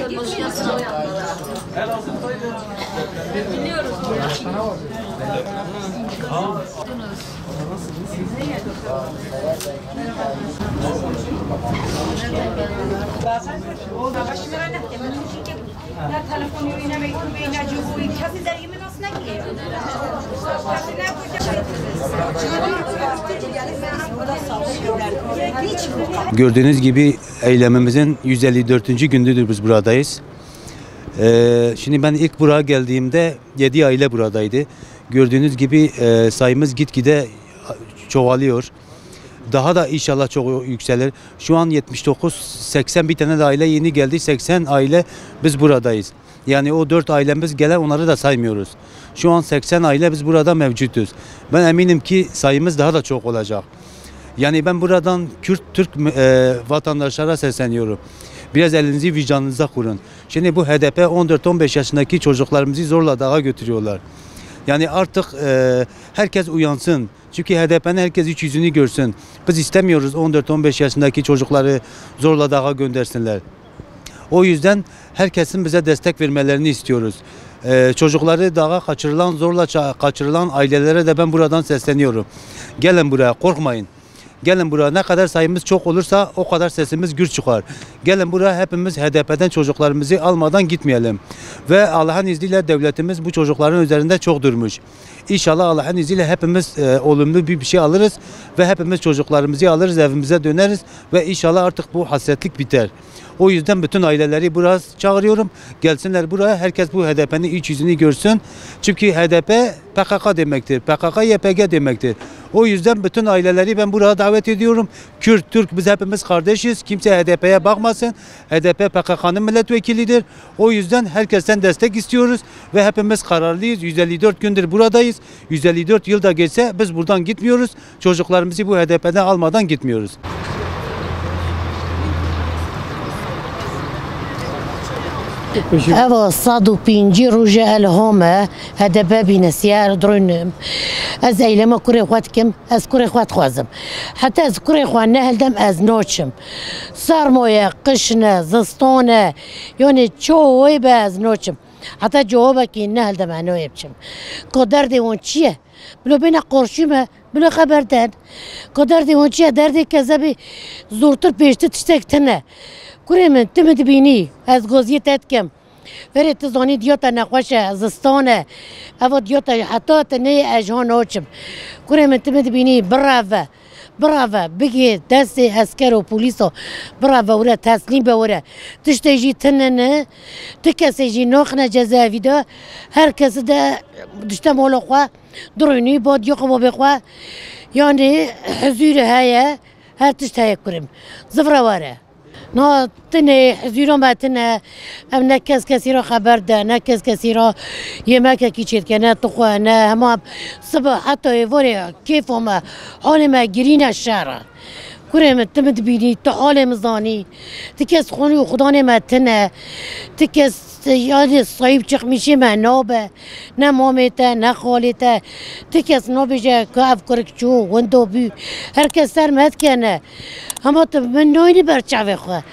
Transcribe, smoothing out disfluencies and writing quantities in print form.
Biliyoruz. Gördüğünüz gibi eylemimizin 154. gündüdür biz buradayız. Şimdi ben ilk buraya geldiğimde 7 aile buradaydı. Gördüğünüz gibi sayımız gitgide çoğalıyor. Daha da inşallah çok yükselir. Şu an 79-80 bir tane de aile yeni geldi. 80 aile biz buradayız. Yani o 4 ailemiz gelen onları da saymıyoruz. Şu an 80 aile biz burada mevcutuz. Ben eminim ki sayımız daha da çok olacak. Yani ben buradan Kürt, Türk vatandaşlara sesleniyorum. Biraz elinizi vicdanınıza kurun. Şimdi bu HDP 14-15 yaşındaki çocuklarımızı zorla dağa götürüyorlar. Yani artık herkes uyansın. Çünkü HDP'nin herkes iç yüzünü görsün. Biz istemiyoruz 14-15 yaşındaki çocukları zorla dağa göndersinler. O yüzden herkesin bize destek vermelerini istiyoruz. Çocukları dağa kaçırılan, zorla kaçırılan ailelere de ben buradan sesleniyorum. Gelin buraya, korkmayın. Gelin buraya, ne kadar sayımız çok olursa o kadar sesimiz gür çıkar. Gelin buraya, hepimiz HDP'den çocuklarımızı almadan gitmeyelim. Ve Allah'ın izniyle devletimiz bu çocukların üzerinde çok durmuş. İnşallah Allah'ın izniyle hepimiz olumlu bir şey alırız ve hepimiz çocuklarımızı alırız, evimize döneriz ve inşallah artık bu hasretlik biter. O yüzden bütün aileleri biraz çağırıyorum. Gelsinler buraya. Herkes bu HDP'nin iç yüzünü görsün. Çünkü HDP PKK demektir. PKK YPG demektir. O yüzden bütün aileleri ben buraya davet ediyorum. Kürt, Türk, biz hepimiz kardeşiz. Kimse HDP'ye bakmasın. HDP PKK'nın milletvekilidir. O yüzden herkesten destek istiyoruz ve hepimiz kararlıyız. 154 gündür buradayız. 154 yıl da geçse biz buradan gitmiyoruz. Çocuklarımızı bu HDP'den almadan gitmiyoruz. اوا صاد و پینجی روژه الهامه هدف بینسیار درونم از ایلما کره خواد کم از کره خواد خوازم حتی از کره خواد نه هلدم از نوچم سرمایه قشنه زستانه یعنی چوی به از نوچم حتی جوابه که نه هلدم انوی بچم کدر دیوان چیه بلو بین قرشیمه بلو خبردن کدر دیوان چیه دردی که زبی زورتر پیشتی تشتکتنه کره من تمد بینی از گوزی تدکم ولی تزانی دیوتا نخوشه زستانه اوا دیوتا حتی تنه اجهان آچم کره من تمد بینی براوه براوه بگی دست اسکر و پولیس براوه وره تسلیم بوره تشتیجی تننه تکسی جی ناخنه جزاوی ده هر کسی ده دشته مالا خواه درونی باد یا خواه بخواه یعنی حضور هایه هر تشت هایه کرم زفره واره نه تنه حضورم تنه ام نه کسی را خبر ده نه کسی را yemek کیچید که نه تخواه نه همه صبح حتی وره کیف همه حال ما گرین شهره کرم تمد بینی تا حال مزانی تکس خونی و خدا نمتنه تکس یاد صاحب چخ میشه من نابه نه مامته نه خالته تکس نابجه که افکارک چو وندو بی هر کس سر مد کنه اما من ناینی برچه خواه